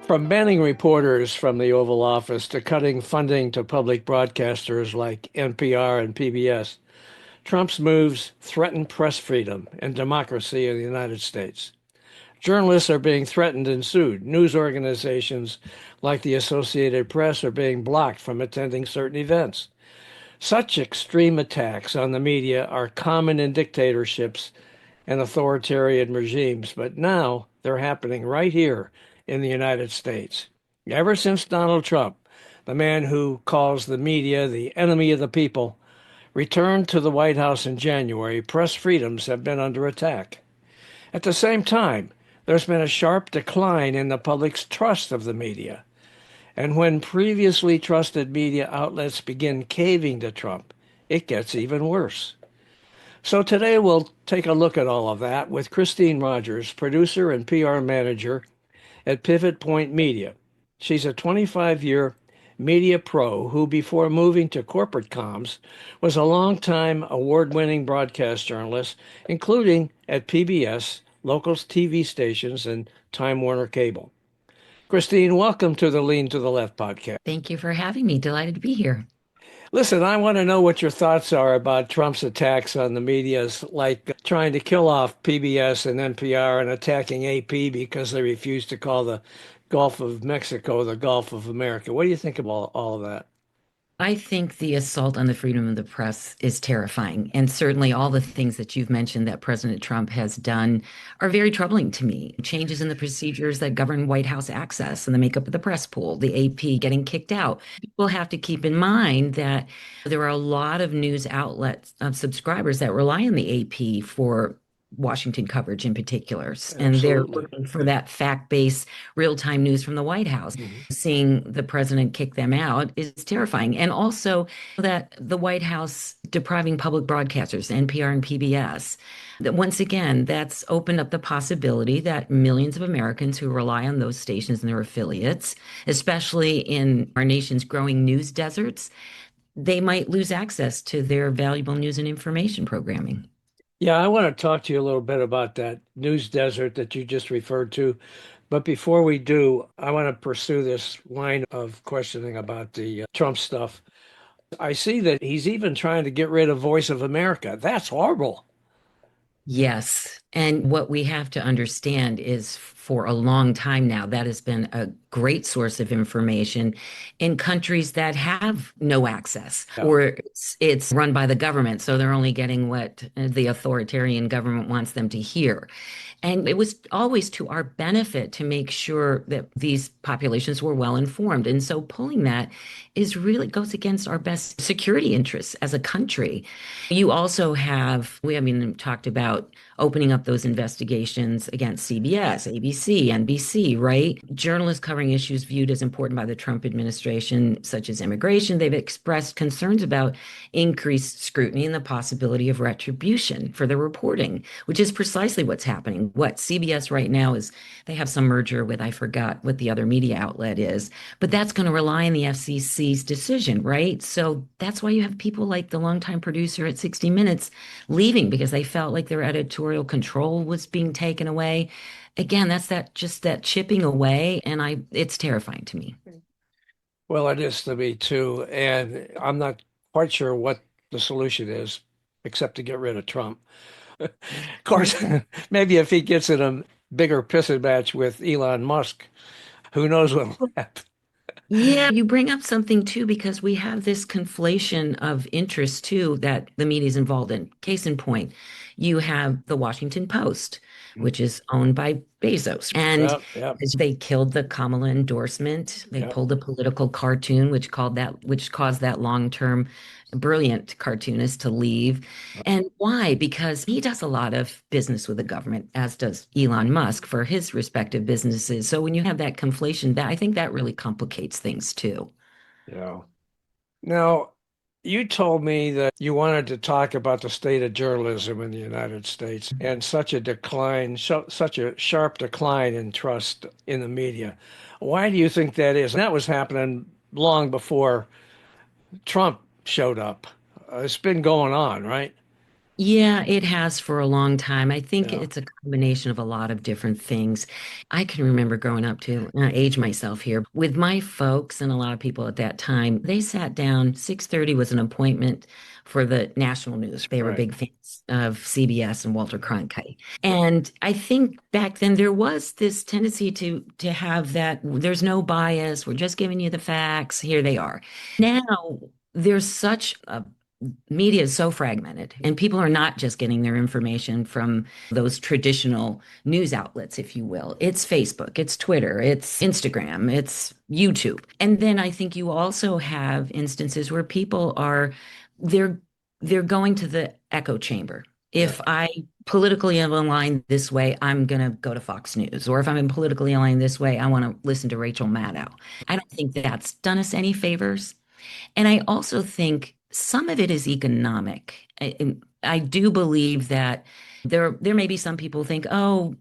From banning reporters from the Oval Office to cutting funding to public broadcasters like NPR and PBS, Trump's moves threaten press freedom and democracy in the United States. Journalists are being threatened and sued. News organizations like the Associated Press are being blocked from attending certain events. Such extreme attacks on the media are common in dictatorships and authoritarian regimes, but now they're happening right here in the United States. Ever since Donald Trump, the man who calls the media the enemy of the people, returned to the White House in January, press freedoms have been under attack. At the same time, there's been a sharp decline in the public's trust of the media. And when previously trusted media outlets begin caving to Trump, it gets even worse. So today we'll take a look at all of that with Christine Rogers, producer and PR manager at Pivot Point Media. She's a 25-year media pro who, before moving to corporate comms, was a longtime award-winning broadcast journalist, including at PBS, local TV stations, and Time Warner Cable. Christine, welcome to the Lean to the Left podcast. Thank you for having me. Delighted to be here. Listen, I want to know what your thoughts are about Trump's attacks on the medias, like trying to kill off PBS and NPR and attacking AP because they refuse to call the Gulf of Mexico the Gulf of America. What do you think about all of that? I think the assault on the freedom of the press is terrifying. And certainly all the things that you've mentioned that President Trump has done are very troubling to me. Changes in the procedures that govern White House access and the makeup of the press pool, the AP getting kicked out. People have to keep in mind that there are a lot of news outlets of subscribers that rely on the AP for Washington coverage in particular. And they're Absolutely. looking for that fact-based real-time news from the White House. Mhm. Seeing the president kick them out is terrifying. And also that the White House depriving public broadcasters, NPR and PBS, that once again, that's opened up the possibility that millions of Americans who rely on those stations and their affiliates, especially in our nation's growing news deserts, they might lose access to their valuable news and information programming. Yeah, I want to talk to you a little bit about that news desert that you just referred to. But before we do, I want to pursue this line of questioning about the Trump stuff. I see that he's even trying to get rid of Voice of America. That's horrible. Yes. And what we have to understand is for a long time now, that has been a great source of information in countries that have no access Yeah. or it's run by the government. So they're only getting what the authoritarian government wants them to hear. And it was always to our benefit to make sure that these populations were well informed. And so pulling that is really goes against our best security interests as a country. You also have, we haven't talked about opening up those investigations against CBS, ABC, NBC, right? Journalists covering issues viewed as important by the Trump administration, such as immigration, they've expressed concerns about increased scrutiny and the possibility of retribution for their reporting, which is precisely what's happening. What CBS right now is, they have some merger with, I forgot what the other media outlet is, but that's going to rely on the FCC's decision, right? So that's why you have people like the longtime producer at 60 Minutes leaving because they felt like their editorial control was being taken away. Again, that's that just that chipping away, and it's terrifying to me. Well, it is to me too. And I'm not quite sure what the solution is, except to get rid of Trump. Of course, maybe if he gets in a bigger pissing match with Elon Musk, who knows what will happen. Yeah, you bring up something too, because we have this conflation of interests too that the media is involved in. Case in point, you have the Washington Post, which is owned by Bezos. And Yeah, yeah, as they killed the Kamala endorsement. They yeah. pulled a political cartoon, which caused that long-term brilliant cartoonist to leave. And why? Because he does a lot of business with the government, as does Elon Musk for his respective businesses. So when you have that conflation, that I think that really complicates things too. Yeah. Now, you told me that you wanted to talk about the state of journalism in the United States and such a decline, such a sharp decline in trust in the media. Why do you think that is? That was happening long before Trump showed up. It's been going on, right? Yeah, it has for a long time. I think Yeah, it's a combination of a lot of different things. I can remember growing up to age myself here with my folks and a lot of people at that time. They sat down. 6:30 was an appointment for the national news. They were right. big fans of CBS and Walter Cronkite. And I think back then there was this tendency to have that there's no bias. We're just giving you the facts. Here they are. Now there's such a media is so fragmented, and people are not just getting their information from those traditional news outlets, if you will. It's Facebook, it's Twitter, it's Instagram, it's YouTube. And then I think you also have instances where people are they're they're going to the echo chamber. Yeah. If I politically am aligned this way, I'm going to go to Fox News. Or if I'm politically aligned this way, I want to listen to Rachel Maddow. I don't think that's done us any favors. And I also think some of it is economic. I do believe that there may be some people think, oh,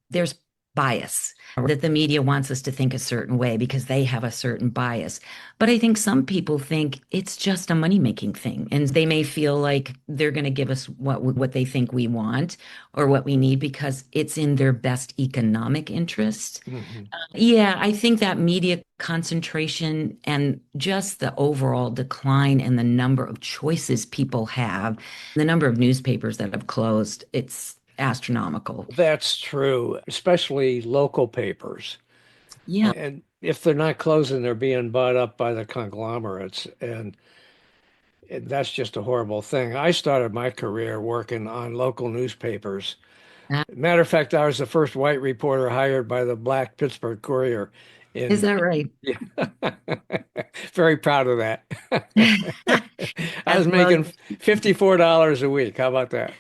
there's bias, or that the media wants us to think a certain way because they have a certain bias. But I think some people think it's just a money-making thing, and they may feel like they're going to give us what they think we want or what we need because it's in their best economic interest. Hmm. Yeah, I think that media concentration and just the overall decline in the number of choices people have, the number of newspapers that have closed, it's astronomical. That's true, especially local papers. Yeah. And if they're not closing, they're being bought up by the conglomerates. And that's just a horrible thing. I started my career working on local newspapers. Uh, Matter of fact, I was the first white reporter hired by the Black Pittsburgh Courier Is in, that right? yeah. Very proud of that. I was As well. making $54 a week. How about that?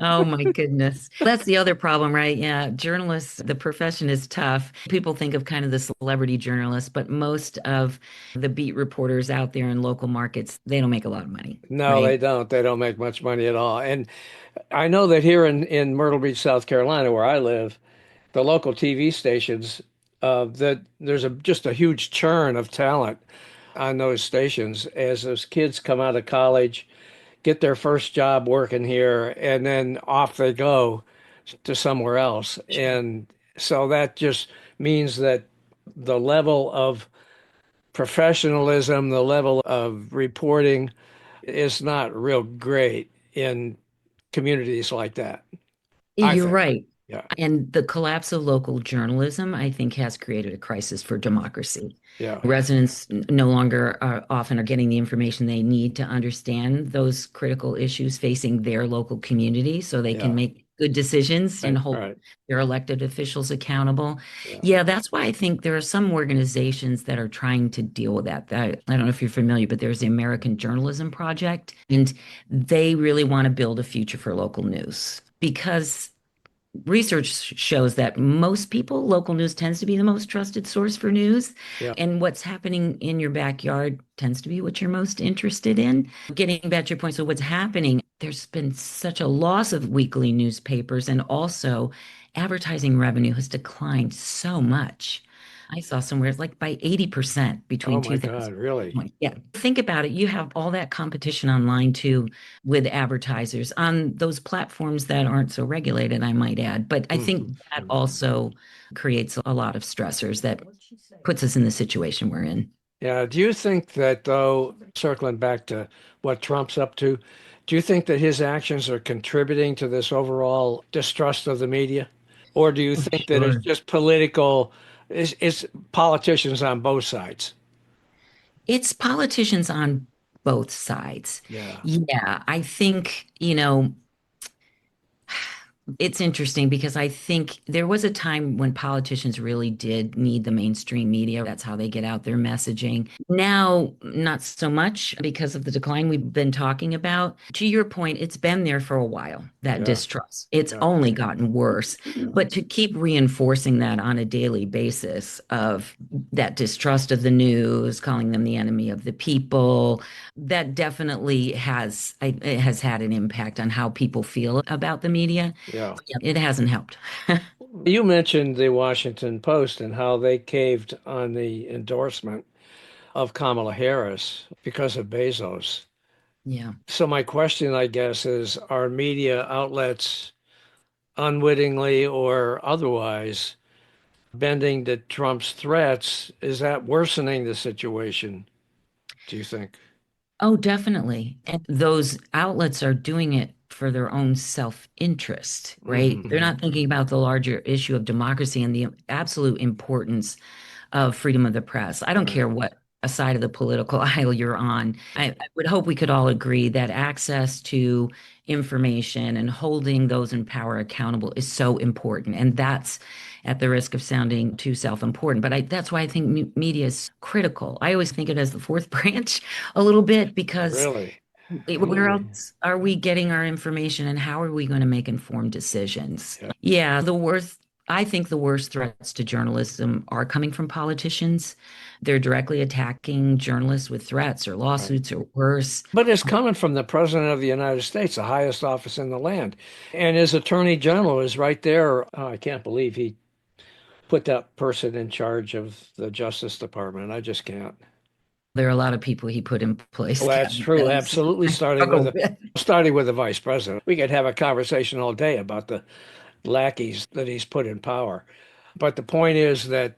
Oh my goodness. That's the other problem, right? Yeah, journalists, the profession is tough. People think of kind of the celebrity journalists, but most of the beat reporters out there in local markets, they don't make a lot of money, No, they right? don't. They don't make much money at all. And I know that here in Myrtle Beach, South Carolina, where I live, the local TV stations, that there's just a huge churn of talent on those stations as those kids come out of college, get their first job working here, and then off they go to somewhere else. And so that just means that the level of professionalism, the level of reporting is not real great in communities like that, I You're think. right. Yeah, And the collapse of local journalism, I think, has created a crisis for democracy. yeah, Residents no longer are often are getting the information they need to understand those critical issues facing their local community so they can yeah. make good decisions and Right, hold right. their elected officials accountable. Yeah, Yeah, that's why I think there are some organizations that are trying to deal with that. I don't know if you're familiar, but there's the American Journalism Project, and they really want to build a future for local news because research shows that most people, local news tends to be the most trusted source for news. yeah, And what's happening in your backyard tends to be what you're most interested in. Getting back to your point, so what's happening, there's been such a loss of weekly newspapers, and also advertising revenue has declined so much. I saw somewhere it's like by 80% oh between my God, 2000. really? Yeah. Think about it. You have all that competition online too with advertisers on those platforms that aren't so regulated, I might add. But I think Hmm. that also creates a lot of stressors that puts us in the situation we're in. Yeah, do you think that, though, circling back to what Trump's up to, do you think that his actions are contributing to this overall distrust of the media? Or do you Oh, think that it's sure. just political, it's politicians on both sides? It's politicians on both sides. Yeah, Yeah, I think, it's interesting because I think there was a time when politicians really did need the mainstream media. That's how they get out their messaging. Now, not so much because of the decline we've been talking about. To your point, it's been there for a while, that yeah, distrust. It's yeah, only gotten worse. yeah, But to keep reinforcing that on a daily basis of that distrust of the news, calling them the enemy of the people, that definitely it has had an impact on how people feel about the media. yeah. Yeah, it hasn't helped. You mentioned the Washington Post and how they caved on the endorsement of Kamala Harris because of Bezos. Yeah. So my question, I guess, is are media outlets unwittingly or otherwise bending to Trump's threats? Is that worsening the situation, do you think? Oh, definitely. And those outlets are doing it for their own self-interest, right? They're Hmm. not thinking about the larger issue of democracy and the absolute importance of freedom of the press. I don't Right. care what side of the political aisle you're on. I would hope we could all agree that access to information and holding those in power accountable is so important. And that's at the risk of sounding too self-important. But that's why I think media is critical. I always think it as the fourth branch a little bit because Really? where Hmm. else are we getting our information and how are we going to make informed decisions? Yeah. Yeah, I think the worst threats to journalism are coming from politicians. They're directly attacking journalists with threats or Right. lawsuits or worse. But it's coming from the President of the United States, the highest office in the land. And his Attorney General is right there. Oh, I can't believe he put that person in charge of the Justice Department. I just can't. There are a lot of people he put in place, Well, that's Kevin, true. that Absolutely. I struggle with. Starting with the vice president. We could have a conversation all day about the lackeys that he's put in power. But the point is that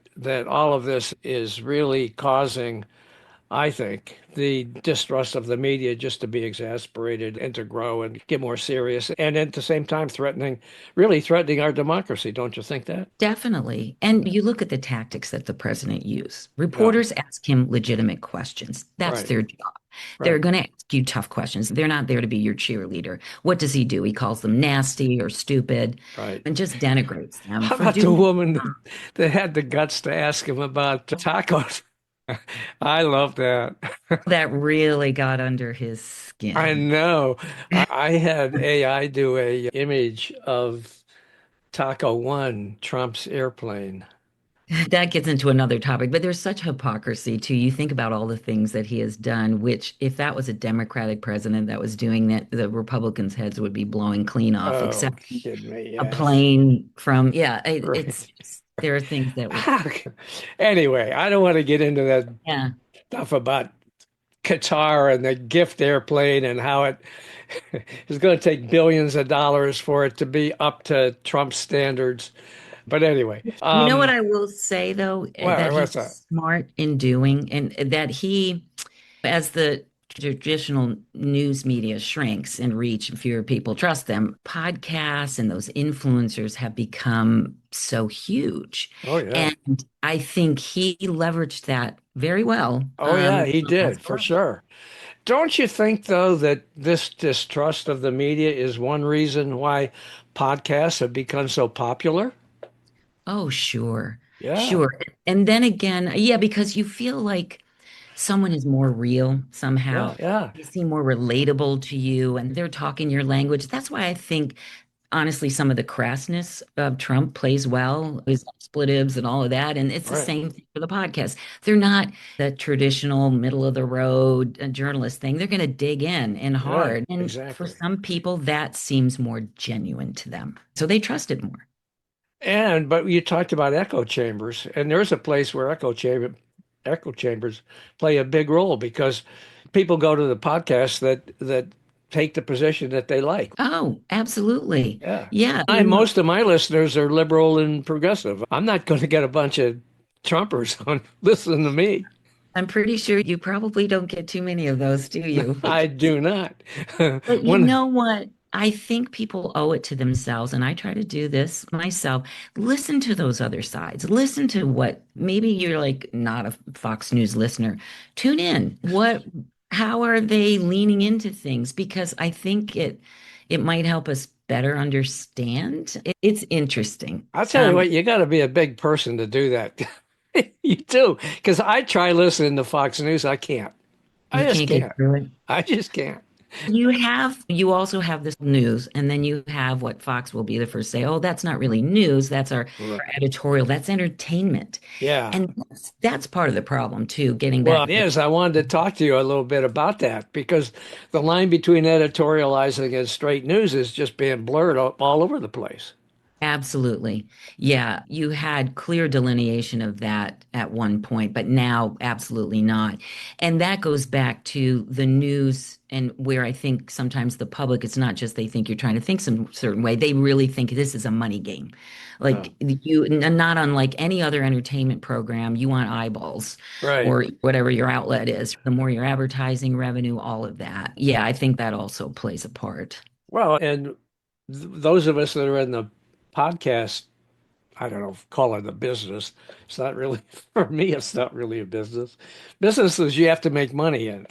all of this is really causing, I think, the distrust of the media just to be exasperated and to grow and get more serious, and at the same time really threatening our democracy. Don't you think that? Definitely. And you look at the tactics that the president used. Yeah. Reporters ask him legitimate questions. That's Right. their job. They're Right. going to ask you tough questions. They're not there to be your cheerleader. What does he do? He calls them nasty or stupid Right. and just denigrates them How for about the doing woman that had the guts to ask him about tacos? I love that. that really got under his I skin. know. I had AI do a image of Taco One, Trump's airplane. That gets into another topic, but there's such hypocrisy too. You think about all the things that he has done, which if that was a Democratic president that was doing that, the Republicans' heads would be blowing clean off, Oh, except kidding me. a Yes. plane from, yeah, Right. there are things that would, Anyway, I don't want to get into that yeah. stuff about Qatar and the gift airplane and how it is going to take billions of dollars for it to be up to Trump's standards. But anyway, You know what I will say though, what's that? he's smart in doing, and that he, as the traditional news media shrinks in reach and fewer people trust them, podcasts and those influencers have become so huge. Oh yeah. And I think he leveraged that very well. Oh yeah, he As did for well. sure. Don't you think though that this distrust of the media is one reason why podcasts have become so popular? Oh, sure. Yeah. Sure. And then again, yeah, because you feel like someone is more real somehow. Yeah, yeah. They seem more relatable to you and they're talking your language. That's why I think, honestly, some of the crassness of Trump plays well, his expletives and all of that. And it's the Right. same thing for the podcast. They're not the traditional middle of the road journalist thing. They're going to dig in and Right. hard. And for Exactly. some people, that seems more genuine to them. So they trust it more. But you talked about echo chambers, and there's a place where echo chambers play a big role because people go to the podcasts that take the position that they like. Oh, absolutely. Yeah. Yeah. Most of my listeners are liberal and progressive. I'm not going to get a bunch of Trumpers on listening to me. I'm pretty sure you probably don't get too many of those, do you? I do not. But you When know what? I think people owe it to themselves, and I try to do this myself. Listen to those other sides. Listen to what maybe you're like not a Fox News listener. Tune in. How are they leaning into things? Because I think it might help us better understand. It's interesting. I'll tell you what, you got to be a big person to do that. You do, because I try listening to Fox News. I can't. I You just can't get can't. through it. I just can't. You also have this news, and then you have what Fox will be the first to say, oh, that's not really news. That's our Right. editorial. That's entertainment. Yeah. And that's part of the problem too, getting Well, back it to is. I wanted to talk to you a little bit about that because the line between editorializing and straight news is just being blurred all over the place. Absolutely. Yeah, you had clear delineation of that at one point, but now absolutely not. And that goes back to the news and where I think sometimes the public, it's not just they think you're trying to think some certain way, they really think this is a money game. Yeah. Like not unlike any other entertainment program, you want eyeballs Right. or whatever your outlet is. The more your advertising revenue, all of that. Yeah, I think that also plays a part. Well, and those of us that are in the podcast, I don't know, call it a business. It's not really, for me, it's not really a business. Businesses you have to make money in.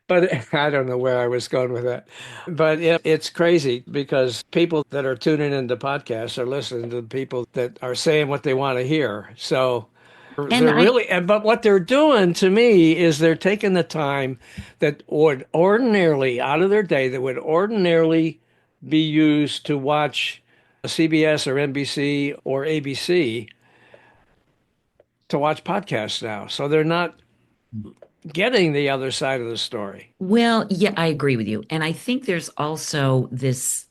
But I don't know where I was going with that. But it's crazy because people that are tuning into podcasts are listening to the people that are saying what they want to hear. So And they're I really, but what they're doing to me is they're taking the time that would ordinarily, out of their day, that would ordinarily be used to watch CBS or NBC or ABC to watch podcasts now. So they're not getting the other side of the story. Well, yeah, I agree with you. And I think there's also this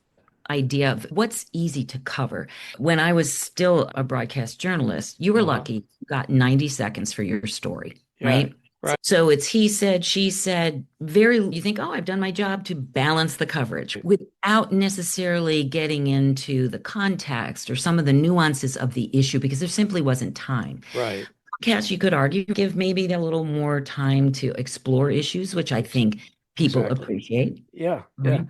idea of what's easy to cover. When I was still a broadcast journalist, you were Uh-huh. lucky, you got 90 seconds for your story, Yeah. right? Right. So it's he said, she said, very, you think, oh, I've done my job to balance the coverage without necessarily getting into the context or some of the nuances of the issue because there simply wasn't time. Right. Podcasts, you could argue, give maybe a little more time to explore issues, which I think people Exactly. appreciate, Yeah. Yeah. right?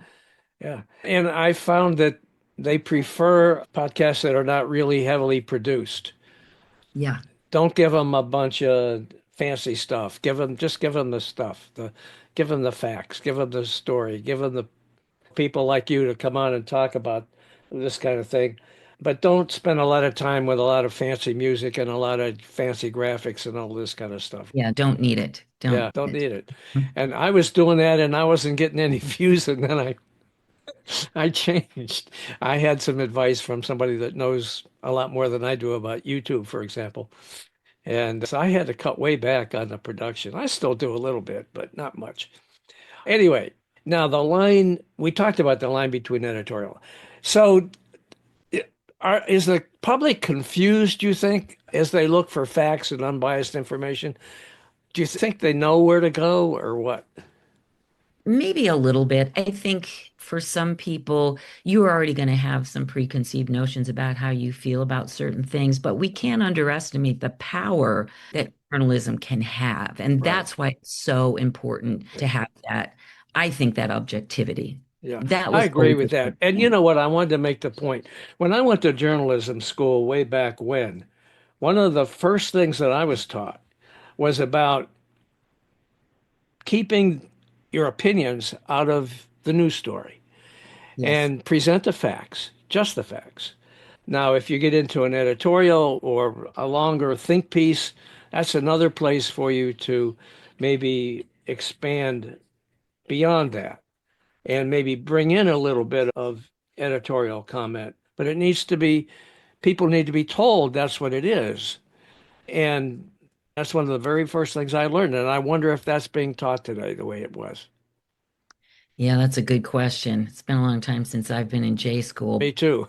Yeah. And I found that they prefer podcasts that are not really heavily produced. Yeah. Don't give them a bunch of fancy stuff. Give them the stuff, give them the facts, give them the story, give them the people like you to come on and talk about this kind of thing. But don't spend a lot of time with a lot of fancy music and a lot of fancy graphics and all this kind of stuff. Yeah. Don't need it. Yeah, Don't don't need need it. And I was doing that and I wasn't getting any views, and then I changed. I had some advice from somebody that knows a lot more than I do about YouTube, for example. And so I had to cut way back on the production. I still do a little bit, but not much. Anyway, now the line, we talked about the line between editorial. So is the public confused, you think, as they look for facts and unbiased information? Do you think they know where to go or what? Maybe a little bit. I think for some people, you're already going to have some preconceived notions about how you feel about certain things, but we can't underestimate the power that journalism can have. And Right. that's why it's so important to have that, I think, that objectivity. Yeah, That I was agree always with a that. And you know what? I wanted to make the point. When I went to journalism school way back when, one of the first things that I was taught was about keeping your opinions out of the news story yes. and present the facts, just the facts. Now, if you get into an editorial or a longer think piece, that's another place for you to maybe expand beyond that and maybe bring in a little bit of editorial comment. But it needs to be, people need to be told that's what it is. And that's one of the very first things I learned. And I wonder if that's being taught today the way it was. Yeah, that's a good question. It's been a long time since I've been in J school. Me too.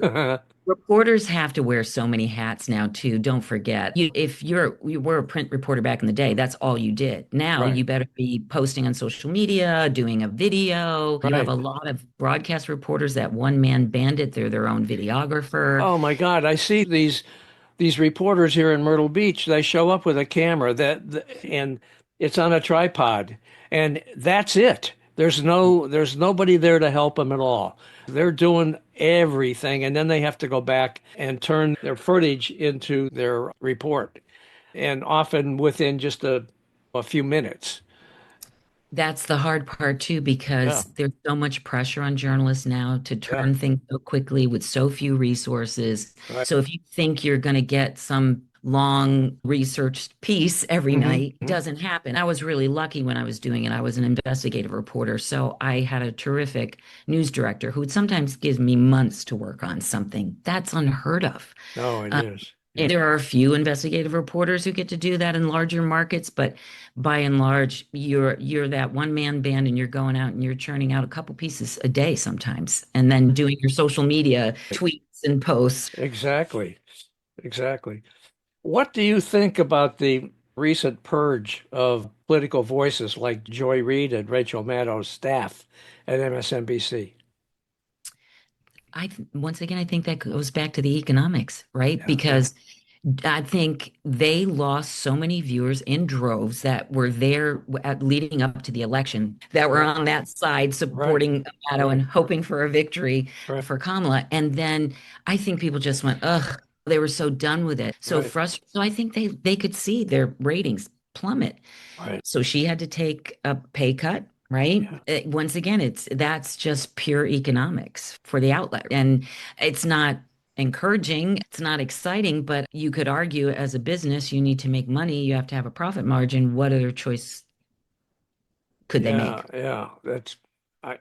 Reporters have to wear so many hats now too. Don't forget, if you were a print reporter back in the day, that's all you did. Now Right. you better be posting on social media, doing a video. You have Right. a lot of broadcast reporters that one man bandit. They're their own videographer. Oh my God. I see these reporters here in Myrtle Beach. They show up with a camera and it's on a tripod and that's it. There's nobody there to help them at all. They're doing everything and then they have to go back and turn their footage into their report and often within just a few minutes. That's the hard part too, Yeah. because there's so much pressure on journalists now to Yeah. turn things so quickly with so few resources. Right. So if you think you're going to get some long researched piece every night, it Hmm. doesn't happen. I was really lucky when I was doing it. I was an investigative reporter, so I had a terrific news director who would sometimes give me months to work on something. That's unheard of. No, it is. And there are a few investigative reporters who get to do that in larger markets, but by and large, you're that one man band and you're going out and you're churning out a couple pieces a day sometimes, and then doing your social media tweets and posts. Exactly. Exactly. What do you think about the recent purge of political voices like Joy Reid and Rachel Maddow's staff at MSNBC? Once again, I think that goes back to the economics, right? Yeah, yeah, Because I think they lost so many viewers in droves that were there leading up to the election, that were right, on that side right, supporting Maddow and right, hoping for a victory right, for Kamala. And then I think people just went, ugh, they were so done with it, so right, frustrated. So I think they could see their ratings plummet. right. So she had to take a pay cut, right? Yeah, Once again, that's just pure economics for the outlet. And it's not encouraging, it's not exciting, but you could argue as a business, you need to make money, you have to have a profit margin. What other choice could they yeah, make? yeah.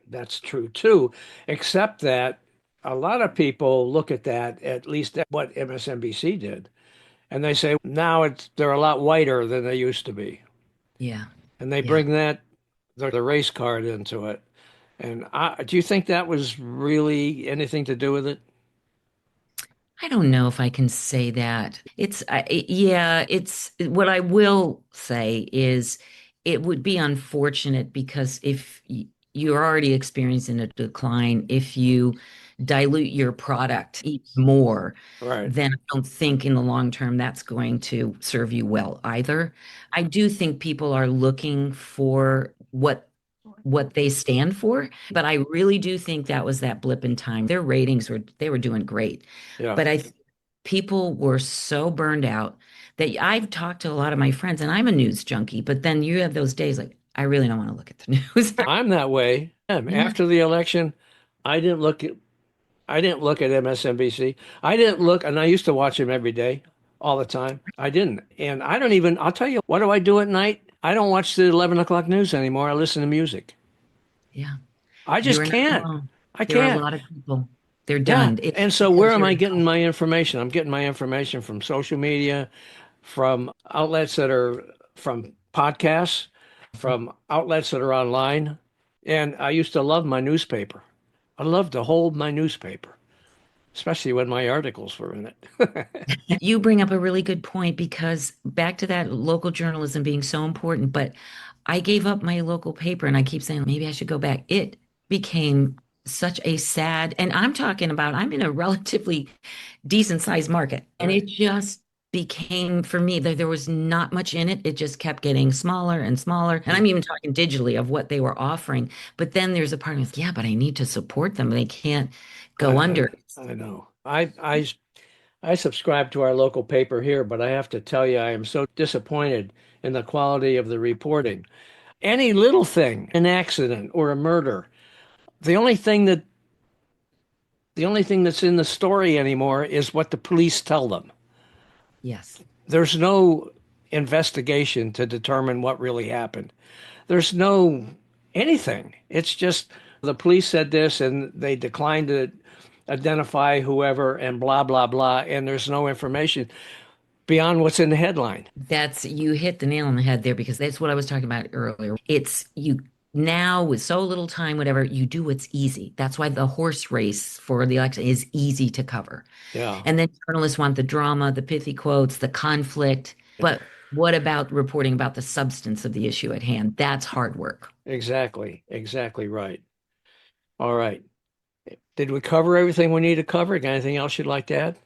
That's true too. Except that a lot of people look at that, at least at what MSNBC did, and they say now they're a lot whiter than they used to be, Yeah. and they Yeah. bring that the race card into it. And do you think that was really anything to do with it? I don't know if I can say that. Yeah, it's what I will say is it would be unfortunate because if you're already experiencing a decline, if you dilute your product even more, Right. then I don't think in the long term that's going to serve you well either. I do think people are looking for what they stand for. But I really do think that was that blip in time. Their ratings were they were doing great. Yeah. But people were so burned out that I've talked to a lot of my friends and I'm a news junkie, but then you have those days like I really don't want to look at the news. I'm that way. Yeah, After the election, I didn't look at I didn't look at MSNBC. I didn't look, and I used to watch him every day, all the time. I didn't. And I don't even, I'll tell you, what do I do at night? I don't watch the 11 o'clock news anymore. I listen to music. yeah. I You just are not can't. alone. I There are a can't. lot of people. They're Yeah. done. It's And so where because am you're I getting my information? I'm getting my information from social media, from outlets that are from podcasts, from outlets that are online. And I used to love my newspaper. I loved to hold my newspaper, especially when my articles were in it. You bring up a really good point because back to that local journalism being so important, but I gave up my local paper and I keep saying maybe I should go back. It became such a sad, and I'm talking about I'm in a relatively decent sized market, and Right. it just became for me there was not much in it. It just kept getting smaller and smaller. And Yeah. I'm even talking digitally of what they were offering. But then there's a part of me, yeah, but I need to support them. They can't I, go under. I know. I subscribe to our local paper here, but I have to tell you, I am so disappointed in the quality of the reporting. Any little thing, an accident or a murder, the only thing that the only thing that's in the story anymore is what the police tell them. Yes. There's no investigation to determine what really happened. There's no anything. It's just the police said this and they declined to identify whoever and blah, blah, blah. And there's no information beyond what's in the headline. That's you hit the nail on the head there because that's what I was talking about earlier. It's you now with so little time, whatever, you do what's easy. That's why the horse race for the election is easy to cover. Yeah, And then journalists want the drama, the pithy quotes, the conflict. But what about reporting about the substance of the issue at hand? That's hard work. exactly. Exactly right. All right. Did we cover everything we need to cover? Got anything else you'd like to add?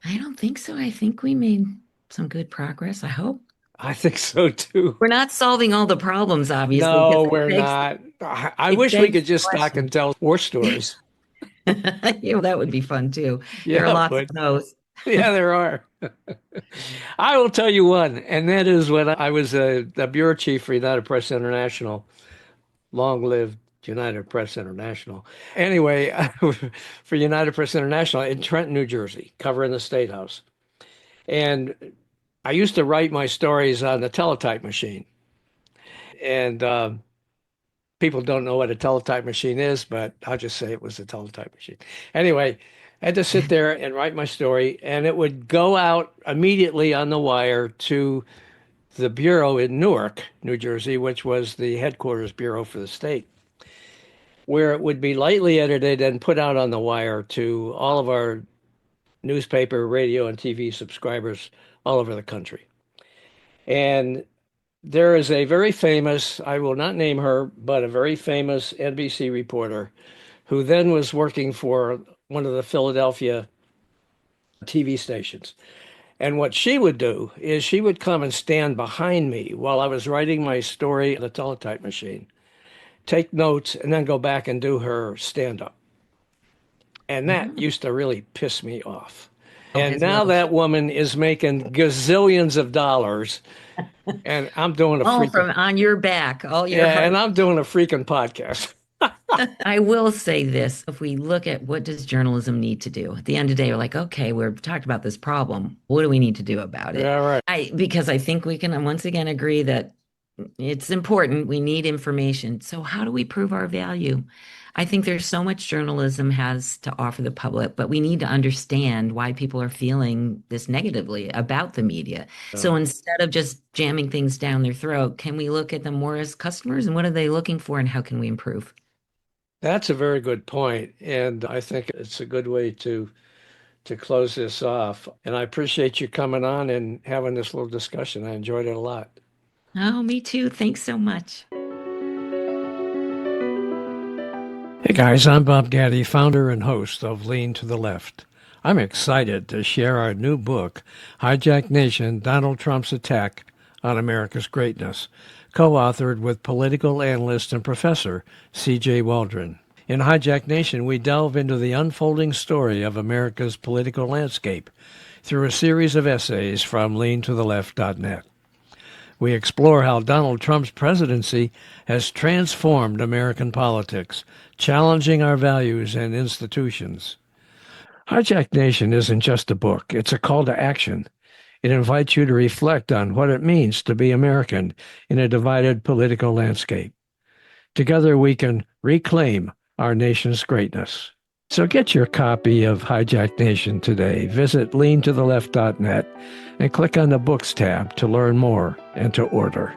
I don't think so. I think we made some good progress, I hope. I think so too. We're not solving all the problems, obviously, because No, we're not. I it wish we begs could the just talk and question. tell war stories. Yeah, well, that would be fun too. There are Yeah, lots but of those. yeah, there are. I will tell you one, and that is when I was the bureau chief for United Press International. Long live United Press International. Anyway, for United Press International in Trenton, New Jersey, covering the State House. And I used to write my stories on the teletype machine. And people don't know what a teletype machine is, but I'll just say it was a teletype machine. Anyway, I had to sit there and write my story, and it would go out immediately on the wire to the bureau in Newark, New Jersey, which was the headquarters bureau for the state. where it would be lightly edited and put out on the wire to all of our newspaper, radio, and TV subscribers all over the country. And there is a very famous, I will not name her, but a very famous NBC reporter who then was working for one of the Philadelphia TV stations. And what she would do is she would come and stand behind me while I was writing my story on the teletype machine, take notes, and then go back and do her stand up. And that Mhm. used to really piss me off. Oh, And as now well. that woman is making gazillions of dollars, and I'm doing a All freaking from on your back, all your yeah, and hard. I'm doing a freaking podcast. I will say this, if we look at what does journalism need to do, at the end of the day, we're like, okay, we've talked about this problem. What do we need to do about it? Yeah, right. Because I think we can once again agree that it's important. We need information. So how do we prove our value? I think there's so much journalism has to offer the public, but we need to understand why people are feeling this negatively about the media. So So instead of just jamming things down their throat, can we look at them more as customers and what are they looking for and how can we improve? that's a very good point, and I think it's a good way to close this off. And I appreciate you coming on and having this little discussion. I enjoyed it a lot. Oh, me too. Thanks so much. Hey guys, I'm Bob Gaddy, founder and host of Lean to the Left. I'm excited to share our new book, Hijack Nation: Donald Trump's Attack on America's Greatness, co-authored with political analyst and professor C.J. Waldron. In Hijack Nation, we delve into the unfolding story of America's political landscape through a series of essays from leantotheleft.net. We explore how Donald Trump's presidency has transformed American politics, challenging our values and institutions. Hijack Nation isn't just a book, it's a call to action. It invites you to reflect on what it means to be American in a divided political landscape. Together we can reclaim our nation's greatness. So get your copy of Hijack Nation today. Visit leantotheleft.net and click on the Books tab to learn more and to order.